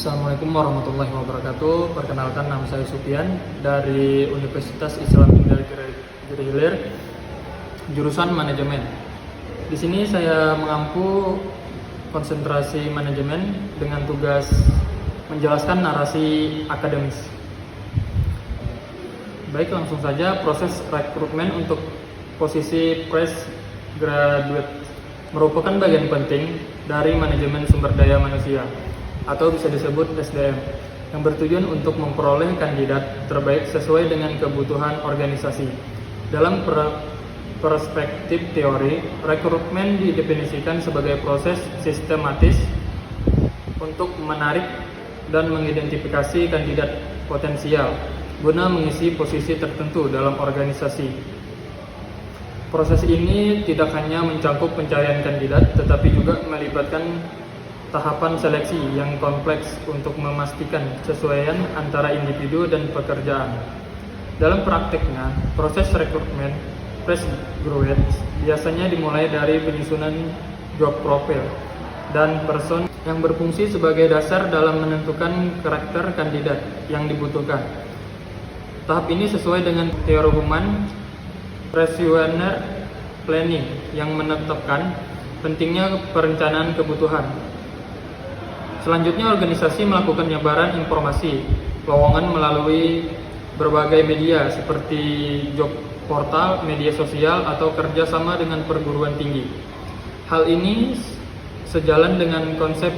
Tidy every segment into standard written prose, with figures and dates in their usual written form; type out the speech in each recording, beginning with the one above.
Assalamualaikum warahmatullahi wabarakatuh. Perkenalkan, nama saya Supian dari Universitas Islam Negeri Hilir, jurusan manajemen. Di sini saya mengampu konsentrasi manajemen dengan tugas menjelaskan narasi akademis. Baik, langsung saja. Proses rekrutmen untuk posisi fresh graduate merupakan bagian penting dari manajemen sumber daya manusia, atau bisa disebut SDM, yang bertujuan untuk memperoleh kandidat terbaik sesuai dengan kebutuhan organisasi. Dalam perspektif teori, rekrutmen didefinisikan sebagai proses sistematis untuk menarik dan mengidentifikasi kandidat potensial guna mengisi posisi tertentu dalam organisasi. Proses ini tidak hanya mencakup pencarian kandidat, tetapi juga melibatkan tahapan seleksi yang kompleks untuk memastikan kesesuaian antara individu dan pekerjaan. Dalam prakteknya, proses rekrutmen fresh graduates biasanya dimulai dari penyusunan job profile dan person yang berfungsi sebagai dasar dalam menentukan karakter kandidat yang dibutuhkan. Tahap ini sesuai dengan teori human resource planning yang menetapkan pentingnya perencanaan kebutuhan. Selanjutnya, organisasi melakukan penyebaran informasi lowongan melalui berbagai media seperti job portal, media sosial, atau kerjasama dengan perguruan tinggi. Hal ini sejalan dengan konsep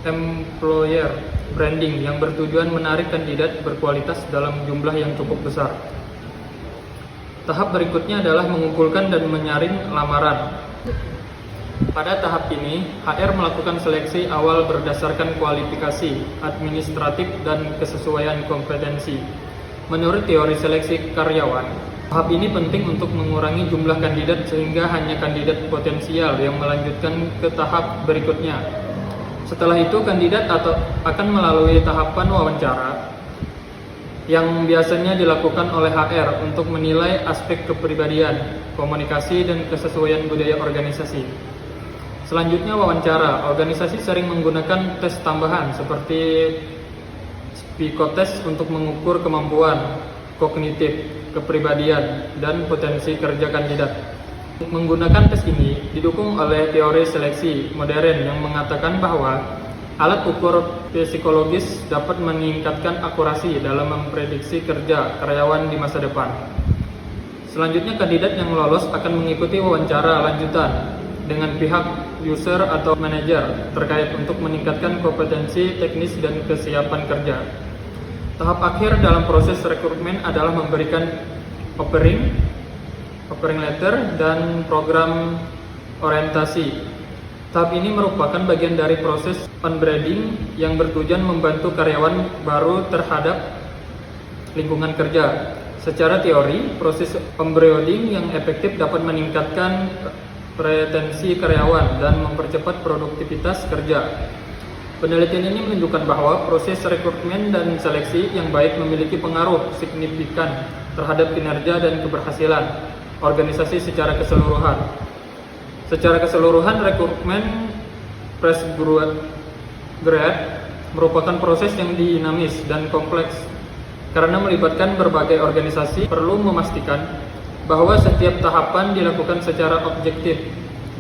employer branding yang bertujuan menarik kandidat berkualitas dalam jumlah yang cukup besar. Tahap berikutnya adalah mengumpulkan dan menyaring lamaran. Pada tahap ini, HR melakukan seleksi awal berdasarkan kualifikasi administratif dan kesesuaian kompetensi. Menurut teori seleksi karyawan, tahap ini penting untuk mengurangi jumlah kandidat sehingga hanya kandidat potensial yang melanjutkan ke tahap berikutnya. Setelah itu, kandidat akan melalui tahapan wawancara yang biasanya dilakukan oleh HR untuk menilai aspek kepribadian, komunikasi, dan kesesuaian budaya organisasi. Selanjutnya, wawancara. Organisasi sering menggunakan tes tambahan seperti psikotest untuk mengukur kemampuan kognitif, kepribadian, dan potensi kerja kandidat. Menggunakan tes ini didukung oleh teori seleksi modern yang mengatakan bahwa alat ukur psikologis dapat meningkatkan akurasi dalam memprediksi kerja karyawan di masa depan. Selanjutnya, kandidat yang lolos akan mengikuti wawancara lanjutan dengan pihak user atau manajer terkait untuk meningkatkan kompetensi teknis dan kesiapan kerja. Tahap akhir dalam proses rekrutmen adalah memberikan offering letter dan program orientasi. Tahap ini merupakan bagian dari proses onboarding yang bertujuan membantu karyawan baru terhadap lingkungan kerja. Secara teori, proses onboarding yang efektif dapat meningkatkan retensi karyawan dan mempercepat produktivitas kerja. Penelitian ini menunjukkan bahwa proses rekrutmen dan seleksi yang baik memiliki pengaruh signifikan terhadap kinerja dan keberhasilan organisasi secara keseluruhan. Secara keseluruhan, rekrutmen fresh graduate merupakan proses yang dinamis dan kompleks karena melibatkan berbagai organisasi. Perlu memastikan bahwa setiap tahapan dilakukan secara objektif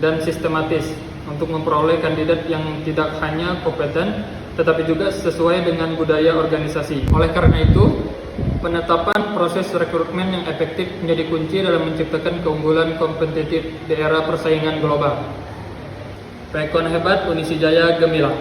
dan sistematis untuk memperoleh kandidat yang tidak hanya kompeten tetapi juga sesuai dengan budaya organisasi. Oleh karena itu, penetapan proses rekrutmen yang efektif menjadi kunci dalam menciptakan keunggulan kompetitif di era persaingan global. Rekon hebat Unisijaya Gemilang.